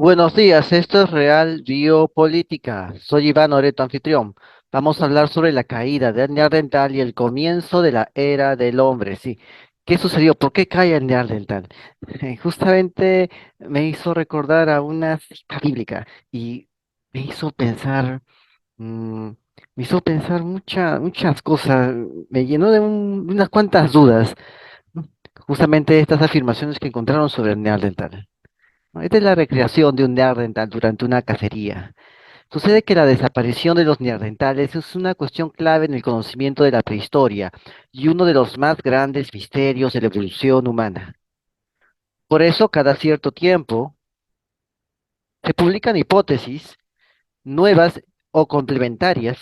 Buenos días, esto es Real Biopolítica. Soy Iván Oreto, anfitrión. Vamos a hablar sobre la caída de Neandertal y el comienzo de la era del hombre. Sí, ¿qué sucedió? ¿Por qué cae el Neandertal? Justamente me hizo recordar a una cita bíblica y me hizo pensar, mm, muchas cosas. Me llenó de unas cuantas dudas, ¿no? Justamente estas afirmaciones que encontraron sobre el Neandertal, ¿no? Esta es la recreación de un neandertal durante una cacería. Sucede que la desaparición de los neandertales es una cuestión clave en el conocimiento de la prehistoria y uno de los más grandes misterios de la evolución humana. Por eso, cada cierto tiempo se publican hipótesis nuevas o complementarias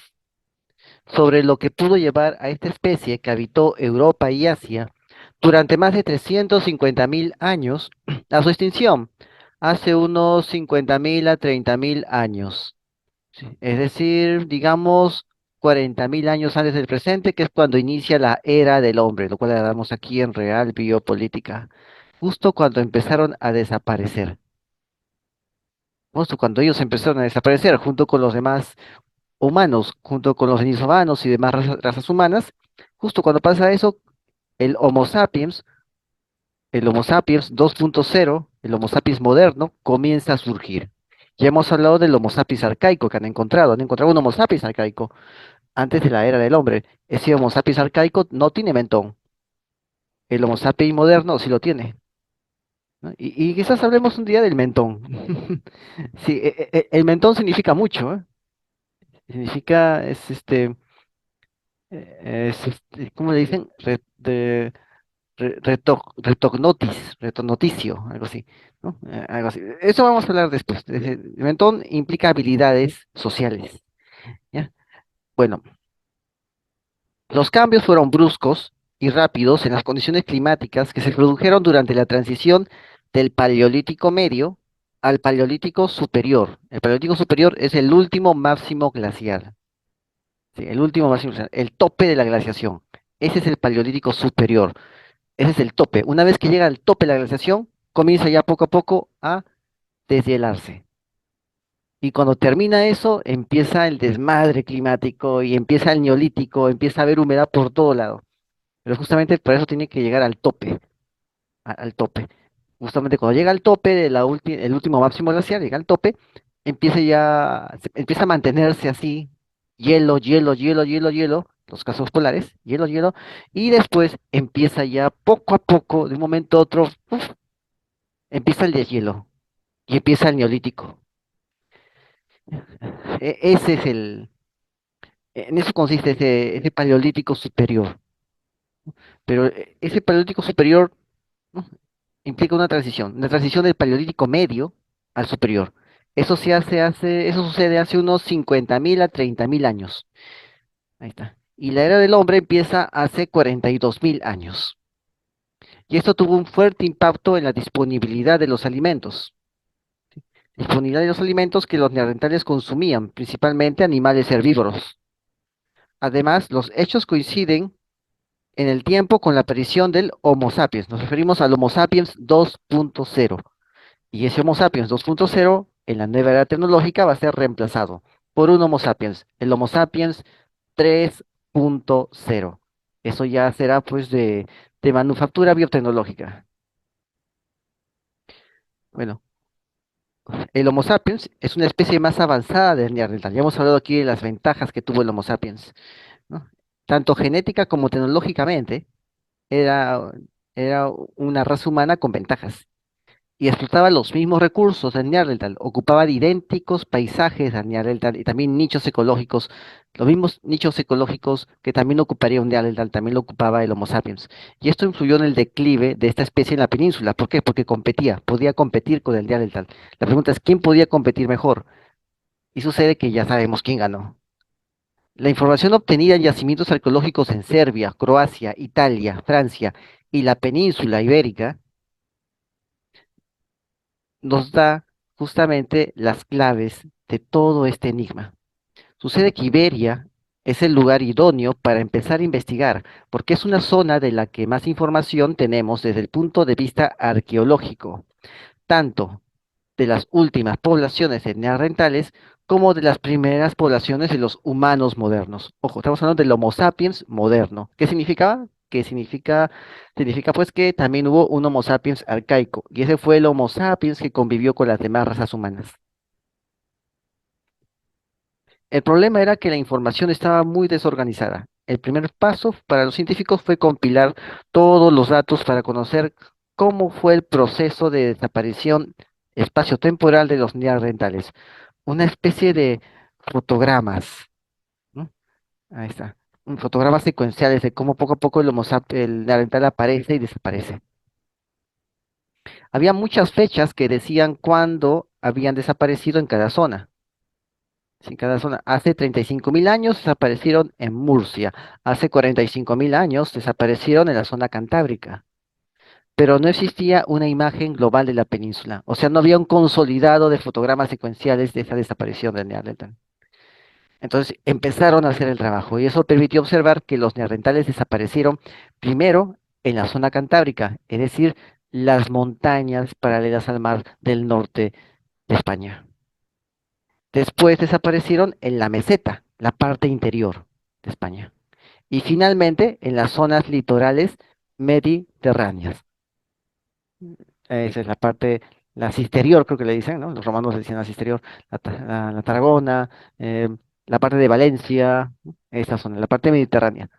sobre lo que pudo llevar a esta especie que habitó Europa y Asia durante más de 350.000 años a su extinción, hace unos 50.000 a 30.000 años. Sí, es decir, digamos 40.000 años antes del presente, que es cuando inicia la era del hombre, lo cual le damos aquí en Real Biopolítica, justo cuando empezaron a desaparecer, justo cuando ellos empezaron a desaparecer, junto con los demás humanos, junto con los denisovanos y demás razas humanas, justo cuando pasa eso, el Homo sapiens, el Homo sapiens 2.0, el Homo sapiens moderno, comienza a surgir. Ya hemos hablado del Homo sapiens arcaico que han encontrado un Homo sapiens arcaico antes de la era del hombre. Ese Homo sapiens arcaico no tiene mentón. El Homo sapiens moderno sí lo tiene, ¿no? Y quizás hablemos un día del mentón. Sí, el mentón significa mucho, ¿eh? Significa, ¿cómo le dicen? Retognoticio, algo así, ¿no? Algo así. Eso vamos a hablar después. El mentón implica habilidades sociales, ¿ya? Bueno, los cambios fueron bruscos y rápidos en las condiciones climáticas que se produjeron durante la transición del Paleolítico Medio al Paleolítico Superior. El Paleolítico Superior es el último máximo glacial, ¿sí? El último máximo glacial, el tope de la glaciación. Ese es el Paleolítico Superior. Ese es el tope. Una vez que llega al tope de la glaciación, comienza ya poco a poco a deshielarse. Y cuando termina eso, empieza el desmadre climático y empieza el neolítico, empieza a haber humedad por todo lado. Pero justamente por eso tiene que llegar al tope, al tope. Justamente cuando llega al tope de el último máximo glacial, llega al tope, empieza a mantenerse así, hielo, hielo, hielo, hielo, hielo, los casos polares, hielo, hielo, y después empieza ya poco a poco, de un momento a otro, ¡uf! Empieza el deshielo y empieza el neolítico. Ese es en eso consiste ese paleolítico superior. Pero ese paleolítico superior, ¿no? Implica una transición del paleolítico medio al superior. Eso sucede hace unos 50.000 a 30.000 años. Ahí está. Y la era del hombre empieza hace 42.000 años. Y esto tuvo un fuerte impacto en la disponibilidad de los alimentos. Disponibilidad de los alimentos que los neandertales consumían, principalmente animales herbívoros. Además, los hechos coinciden en el tiempo con la aparición del Homo sapiens. Nos referimos al Homo sapiens 2.0. Y ese Homo sapiens 2.0 en la nueva era tecnológica va a ser reemplazado por un Homo sapiens, el Homo sapiens 3.0. Eso ya será pues de manufactura biotecnológica. Bueno, el Homo sapiens es una especie más avanzada del Neandertal. Ya hemos hablado aquí de las ventajas que tuvo el Homo sapiens, ¿no? Tanto genética como tecnológicamente, era, era una raza humana con ventajas y explotaba los mismos recursos del Neandertal, ocupaba idénticos paisajes del Neandertal y también nichos ecológicos, los mismos nichos ecológicos que también ocuparía un Neandertal, también lo ocupaba el Homo sapiens. Y esto influyó en el declive de esta especie en la península. ¿Por qué? Porque podía competir con el Neandertal. La pregunta es, ¿quién podía competir mejor? Y sucede que ya sabemos quién ganó. La información obtenida en yacimientos arqueológicos en Serbia, Croacia, Italia, Francia y la península ibérica nos da justamente las claves de todo este enigma. Sucede que Iberia es el lugar idóneo para empezar a investigar, porque es una zona de la que más información tenemos desde el punto de vista arqueológico. Tanto de las últimas poblaciones neandertales como de las primeras poblaciones de los humanos modernos. Ojo, estamos hablando del Homo sapiens moderno. ¿Qué significaba? Significa pues que también hubo un Homo sapiens arcaico, y ese fue el Homo sapiens que convivió con las demás razas humanas. El problema era que la información estaba muy desorganizada. El primer paso para los científicos fue compilar todos los datos para conocer cómo fue el proceso de desaparición espaciotemporal de los neandertales. Una especie de fotogramas, ¿no? Ahí está. Fotogramas secuenciales de cómo poco a poco el neandertal aparece y desaparece. Había muchas fechas que decían cuándo habían desaparecido en cada zona. Sí, cada zona. Hace 35.000 años desaparecieron en Murcia. Hace 45.000 años desaparecieron en la zona cantábrica. Pero no existía una imagen global de la península. O sea, no había un consolidado de fotogramas secuenciales de esa desaparición del Neandertal. Entonces empezaron a hacer el trabajo y eso permitió observar que los neandertales desaparecieron primero en la zona cantábrica, es decir, las montañas paralelas al mar del norte de España. Después desaparecieron en la meseta, la parte interior de España. Y finalmente en las zonas litorales mediterráneas. Esa es la parte, lacisterior, creo que le dicen, ¿no? Los romanos le decían lacisterior, la Tarragona, eh, la parte de Valencia, ¿no? Esa zona, la parte mediterránea,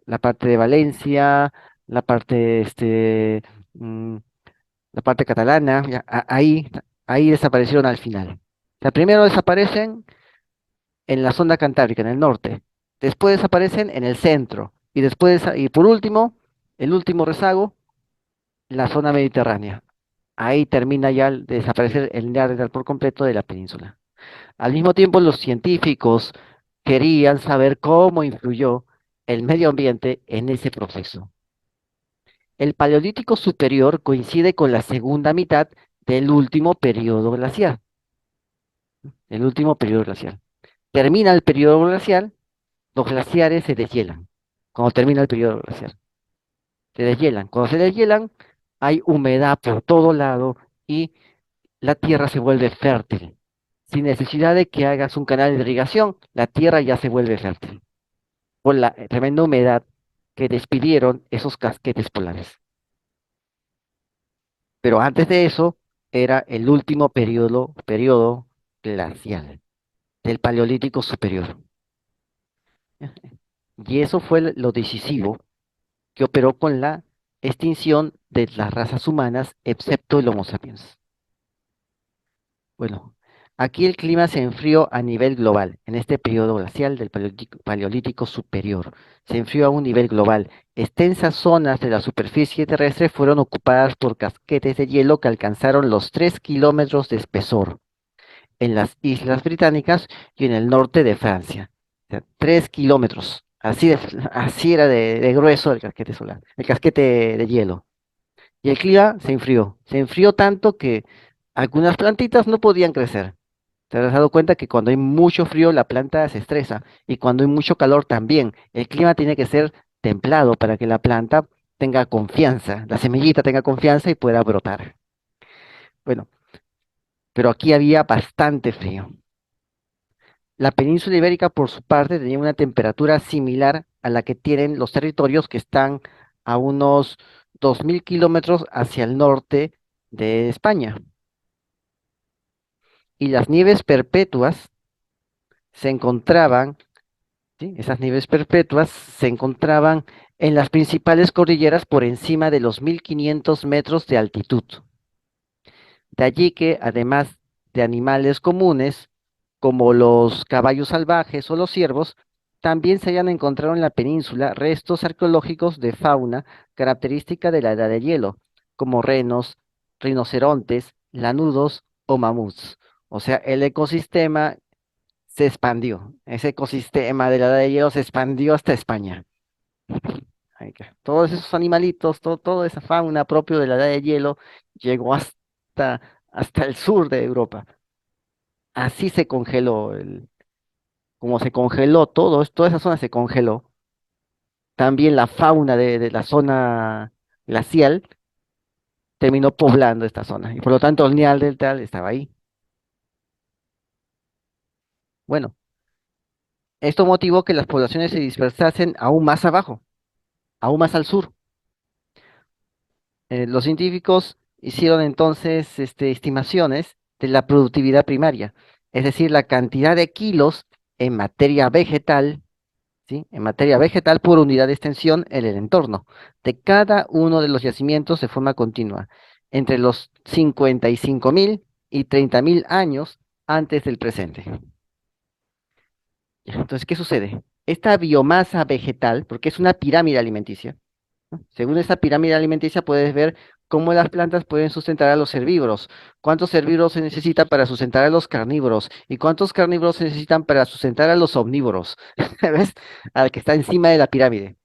la parte de Valencia, la parte, mm, la parte catalana, ya, ahí desaparecieron al final. O sea, primero desaparecen en la zona cantábrica, en el norte. Después desaparecen en el centro. Y por último, el último rezago, la zona mediterránea. Ahí termina ya de desaparecer el Neandertal por completo de la península. Al mismo tiempo, los científicos querían saber cómo influyó el medio ambiente en ese proceso. El Paleolítico Superior coincide con la segunda mitad del último periodo glacial. El último periodo glacial. Termina el periodo glacial, los glaciares se deshielan. Cuando termina el periodo glacial, se deshielan. Cuando se deshielan, hay humedad por todo lado y la tierra se vuelve fértil. Sin necesidad de que hagas un canal de irrigación, la tierra ya se vuelve fértil por la tremenda humedad que despidieron esos casquetes polares. Pero antes de eso, era el último periodo glacial del Paleolítico Superior. Y eso fue lo decisivo que operó con la extinción de las razas humanas, excepto el Homo sapiens. Bueno, aquí el clima se enfrió a nivel global, en este periodo glacial del Paleolítico Superior. Se enfrió a un nivel global. Extensas zonas de la superficie terrestre fueron ocupadas por casquetes de hielo que alcanzaron los 3 kilómetros de espesor en las Islas Británicas y en el norte de Francia. O sea, 3 kilómetros. Así era de grueso el casquete solar, el casquete de hielo. Y el clima se enfrió. Se enfrió tanto que algunas plantitas no podían crecer. ¿Te has dado cuenta que cuando hay mucho frío la planta se estresa y cuando hay mucho calor también? El clima tiene que ser templado para que la planta tenga confianza, la semillita tenga confianza y pueda brotar. Bueno, pero aquí había bastante frío. La península ibérica, por su parte, tenía una temperatura similar a la que tienen los territorios que están a unos 2.000 kilómetros hacia el norte de España. Y las nieves perpetuas se encontraban, ¿sí? Esas nieves perpetuas se encontraban en las principales cordilleras por encima de los 1.500 metros de altitud. De allí que, además de animales comunes, como los caballos salvajes o los ciervos, también se hayan encontrado en la península restos arqueológicos de fauna característica de la edad de hielo, como renos, rinocerontes, lanudos o mamuts. O sea, el ecosistema se expandió. Ese ecosistema de la edad de hielo se expandió hasta España. Todos esos animalitos, toda esa fauna propio de la edad de hielo llegó hasta el sur de Europa. Así se congeló, como se congeló toda esa zona se congeló. También la fauna de la zona glacial terminó poblando esta zona. Y por lo tanto el Neandertal estaba ahí. Bueno, esto motivó que las poblaciones se dispersasen aún más abajo, aún más al sur. Los científicos hicieron entonces estimaciones de la productividad primaria, es decir, la cantidad de kilos en materia vegetal, ¿sí? En materia vegetal por unidad de extensión en el entorno de cada uno de los yacimientos de forma continua, entre los 55.000 y 30.000 años antes del presente. Entonces, ¿qué sucede? Esta biomasa vegetal, porque es una pirámide alimenticia, ¿no? Según esta pirámide alimenticia puedes ver cómo las plantas pueden sustentar a los herbívoros, cuántos herbívoros se necesitan para sustentar a los carnívoros y cuántos carnívoros se necesitan para sustentar a los omnívoros, ¿ves? Al que está encima de la pirámide,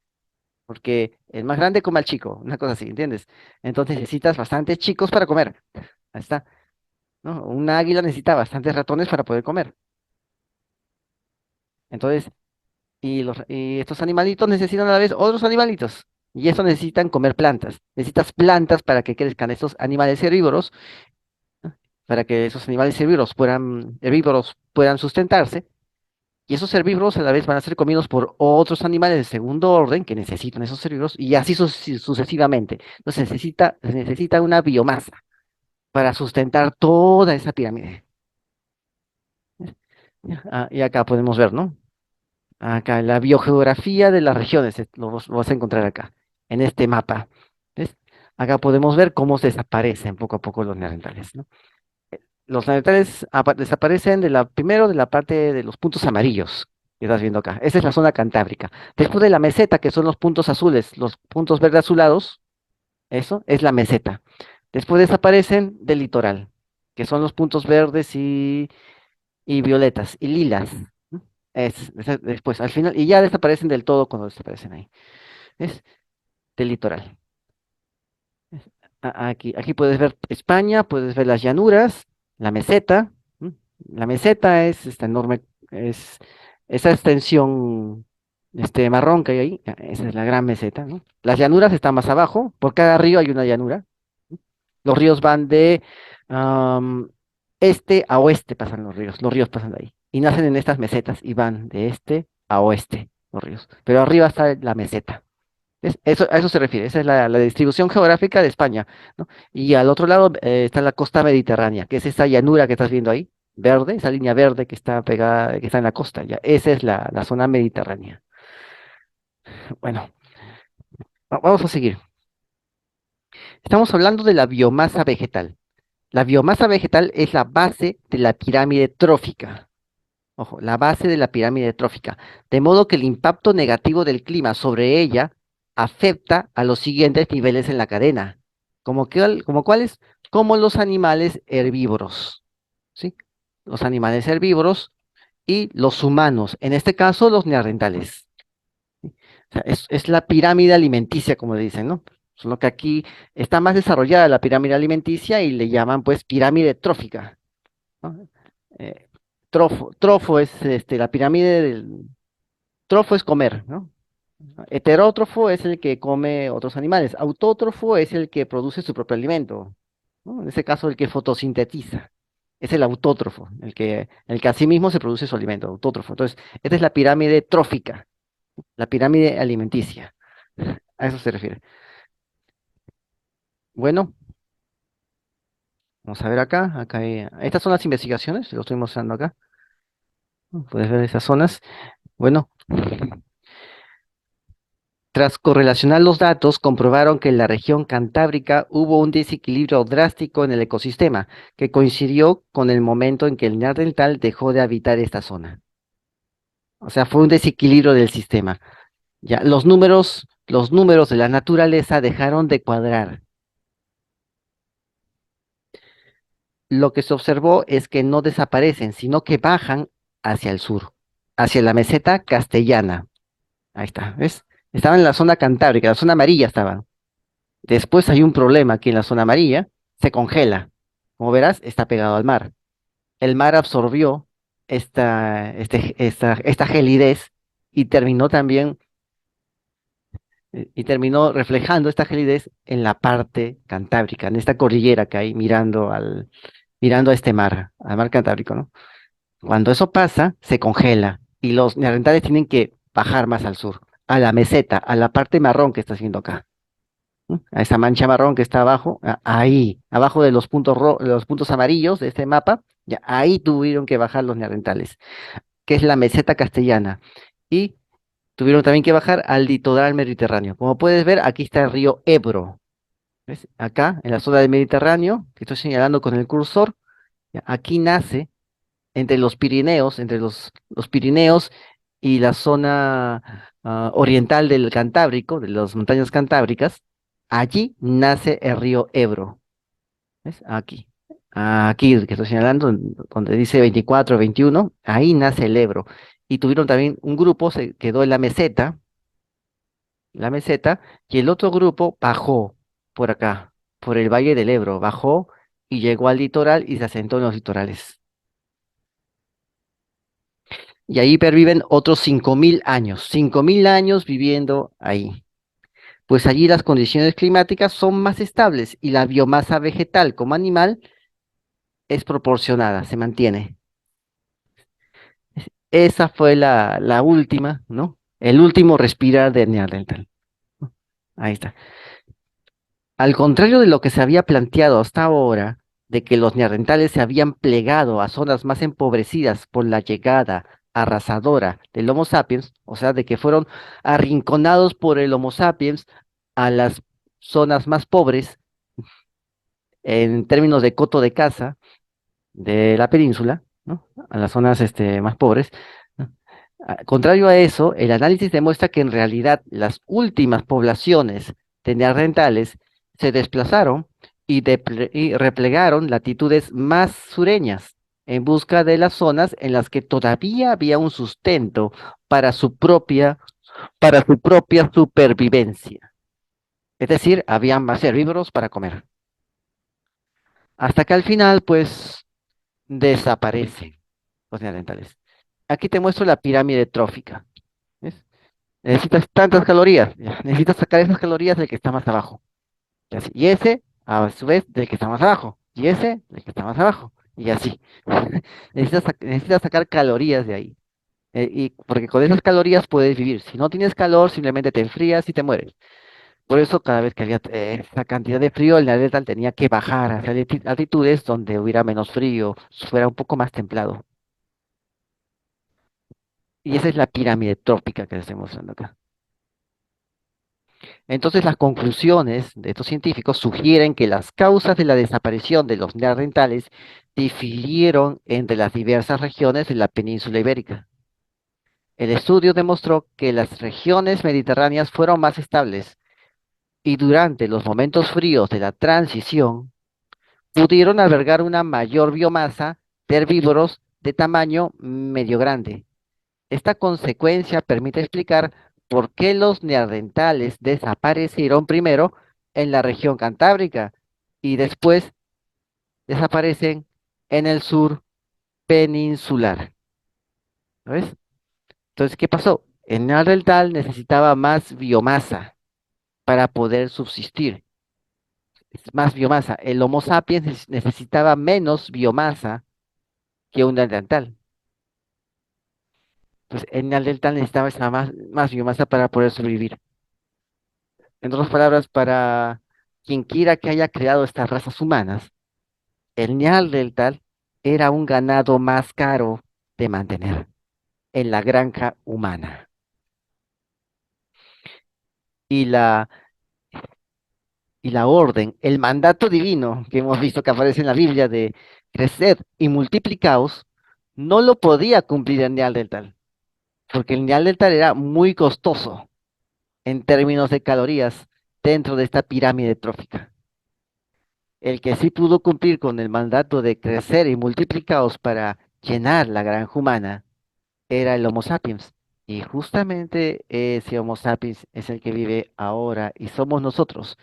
porque el más grande come al chico, una cosa así, ¿entiendes? Entonces necesitas bastantes chicos para comer, ahí está, ¿no? Una águila necesita bastantes ratones para poder comer. Entonces, y estos animalitos necesitan a la vez otros animalitos. Y eso necesitan comer plantas. Necesitas plantas para que crezcan estos animales herbívoros, ¿no? Para que esos animales herbívoros puedan sustentarse. Y esos herbívoros a la vez van a ser comidos por otros animales de segundo orden que necesitan esos herbívoros y así sucesivamente. Entonces se necesita una biomasa para sustentar toda esa pirámide. Y acá podemos ver, ¿no? Acá, la biogeografía de las regiones, lo vas a encontrar acá, en este mapa. ¿Ves? Acá podemos ver cómo desaparecen poco a poco los neandertales, ¿no? Los neandertales desaparecen primero de la parte de los puntos amarillos que estás viendo acá. Esa es la zona cantábrica. Después de la meseta, que son los puntos azules, los puntos verde azulados, eso es la meseta. Después desaparecen del litoral, que son los puntos verdes y violetas y lilas, ¿no? Después, al final, y ya desaparecen del todo cuando desaparecen ahí. Es del litoral. Aquí puedes ver España, puedes ver las llanuras, la meseta. ¿M? La meseta es esta enorme, es esa extensión marrón que hay ahí, esa es la gran meseta, ¿no? Las llanuras están más abajo, por cada río hay una llanura. Los ríos van de am, este a oeste, pasan los ríos pasan de ahí. Y nacen en estas mesetas y van de este a oeste los ríos. Pero arriba está la meseta. A eso se refiere, esa es la distribución geográfica de España, ¿no? Y al otro lado está la costa mediterránea, que es esa llanura que estás viendo ahí, verde, esa línea verde que está pegada, que está en la costa, ya. Esa es la zona mediterránea. Bueno, vamos a seguir. Estamos hablando de la biomasa vegetal. La biomasa vegetal es la base de la pirámide trófica. Ojo, la base de la pirámide trófica. De modo que el impacto negativo del clima sobre ella afecta a los siguientes niveles en la cadena. ¿Como cuáles? Como los animales herbívoros. ¿Sí? Los animales herbívoros y los humanos. En este caso, los neandertales. ¿Sí? O sea, es la pirámide alimenticia, como le dicen, ¿no? Solo que aquí está más desarrollada la pirámide alimenticia y le llaman pues pirámide trófica, ¿no? Eh, trofo es la pirámide del trofo es comer, ¿no? Heterótrofo es el que come otros animales. Autótrofo es el que produce su propio alimento, ¿no? En ese caso, el que fotosintetiza. Es el autótrofo, el que a sí mismo se produce su alimento, autótrofo. Entonces, esta es la pirámide trófica, la pirámide alimenticia. A eso se refiere. Bueno, vamos a ver acá. Estas son las investigaciones, lo estoy mostrando acá. Puedes ver esas zonas. Bueno, tras correlacionar los datos, comprobaron que en la región cantábrica hubo un desequilibrio drástico en el ecosistema, que coincidió con el momento en que el Neandertal dejó de habitar esta zona. O sea, fue un desequilibrio del sistema. Ya, los números de la naturaleza dejaron de cuadrar. Lo que se observó es que no desaparecen, sino que bajan hacia el sur, hacia la meseta castellana. Ahí está, ¿ves? Estaba en la zona cantábrica, la zona amarilla estaba. Después hay un problema aquí en la zona amarilla, se congela. Como verás, está pegado al mar. El mar absorbió esta gelidez y terminó también Y terminó reflejando esta gelidez en la parte cantábrica, en esta cordillera que hay mirando a este mar, al mar Cantábrico, ¿no? Cuando eso pasa, se congela y los neandertales tienen que bajar más al sur, a la meseta, a la parte marrón que está haciendo acá, ¿no? A esa mancha marrón que está abajo, ahí, abajo de los puntos amarillos de este mapa, ya ahí tuvieron que bajar los neandertales, que es la meseta castellana. Y tuvieron también que bajar al litoral mediterráneo. Como puedes ver, aquí está el río Ebro. ¿Ves? Acá, en la zona del Mediterráneo, que estoy señalando con el cursor, ya, aquí nace entre los Pirineos, entre los Pirineos y la zona oriental del Cantábrico, de las montañas cantábricas, allí nace el río Ebro. ¿Ves? Aquí. Aquí, que estoy señalando, donde dice 24, 21, ahí nace el Ebro. Y tuvieron también un grupo, se quedó en la meseta, y el otro grupo bajó por acá, por el Valle del Ebro, bajó y llegó al litoral y se asentó en los litorales. Y ahí perviven otros 5.000 años viviendo ahí. Pues allí las condiciones climáticas son más estables y la biomasa vegetal como animal es proporcionada, se mantiene. Esa fue la última, ¿no? El último respirar de Neandertal. Ahí está. Al contrario de lo que se había planteado hasta ahora, de que los neandertales se habían plegado a zonas más empobrecidas por la llegada arrasadora del Homo sapiens, o sea, de que fueron arrinconados por el Homo sapiens a las zonas más pobres en términos de coto de caza de la península, ¿no? A las zonas más pobres. ¿No? Contrario a eso, el análisis demuestra que en realidad las últimas poblaciones de neandertales se desplazaron y replegaron latitudes más sureñas en busca de las zonas en las que todavía había un sustento para para su propia supervivencia. Es decir, había más herbívoros para comer. Hasta que al final, pues, desaparecen los neandertales. Aquí te muestro la pirámide trófica. ¿Ves? Necesitas tantas calorías, ya, necesitas sacar esas calorías del que está más abajo. Y así. Y ese, a su vez, del que está más abajo. Y ese, del que está más abajo. Y así. Necesitas sacar calorías de ahí. Y porque con esas calorías puedes vivir. Si no tienes calor, simplemente te enfrías y te mueres. Por eso, cada vez que había esa cantidad de frío, el Neandertal tenía que bajar hacia altitudes donde hubiera menos frío, fuera un poco más templado. Y esa es la pirámide trópica que les estoy mostrando acá. Entonces, las conclusiones de estos científicos sugieren que las causas de la desaparición de los neandertales difirieron entre las diversas regiones de la península ibérica. El estudio demostró que las regiones mediterráneas fueron más estables y durante los momentos fríos de la transición pudieron albergar una mayor biomasa de herbívoros de tamaño medio grande. Esta consecuencia permite explicar por qué los neandertales desaparecieron primero en la región cantábrica y después desaparecen en el sur peninsular. ¿No ves? Entonces, ¿qué pasó? El neandertal necesitaba más biomasa para poder subsistir, más biomasa. El Homo sapiens necesitaba menos biomasa que un neandertal. Entonces, el neandertal necesitaba más biomasa para poder sobrevivir. En otras palabras, para quien quiera que haya creado estas razas humanas, el Neandertal era un ganado más caro de mantener en la granja humana. Y la orden, el mandato divino que hemos visto que aparece en la Biblia de crecer y multiplicaos, no lo podía cumplir el Neandertal, porque el Neandertal era muy costoso en términos de calorías dentro de esta pirámide trófica. El que sí pudo cumplir con el mandato de crecer y multiplicaos para llenar la granja humana era el Homo sapiens. Y justamente ese Homo sapiens es el que vive ahora y somos nosotros.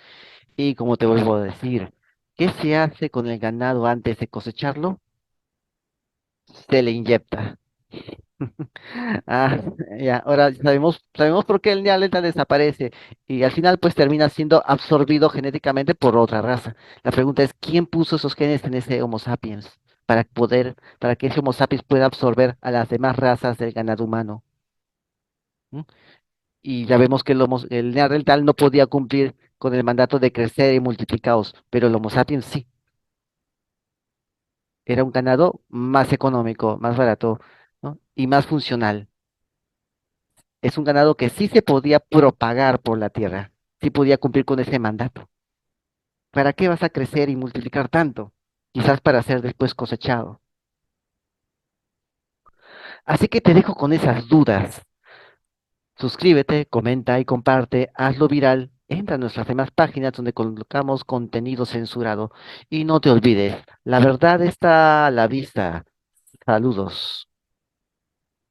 Y como te vuelvo a decir, ¿qué se hace con el ganado antes de cosecharlo? Se le inyecta. Ah, ya, ahora sabemos por qué el Neandertal desaparece y al final pues termina siendo absorbido genéticamente por otra raza. La pregunta es, ¿quién puso esos genes en ese Homo sapiens para que ese Homo sapiens pueda absorber a las demás razas del ganado humano? ¿Mm? Y ya vemos que el Neandertal no podía cumplir con el mandato de crecer y multiplicados, pero el Homo sapiens sí. Era un ganado más económico, más barato, ¿no? Y más funcional. Es un ganado que sí se podía propagar por la tierra, sí podía cumplir con ese mandato. ¿Para qué vas a crecer y multiplicar tanto? Quizás para ser después cosechado. Así que te dejo con esas dudas. Suscríbete, comenta y comparte, hazlo viral. Entra a nuestras demás páginas donde colocamos contenido censurado. Y no te olvides, la verdad está a la vista. Saludos.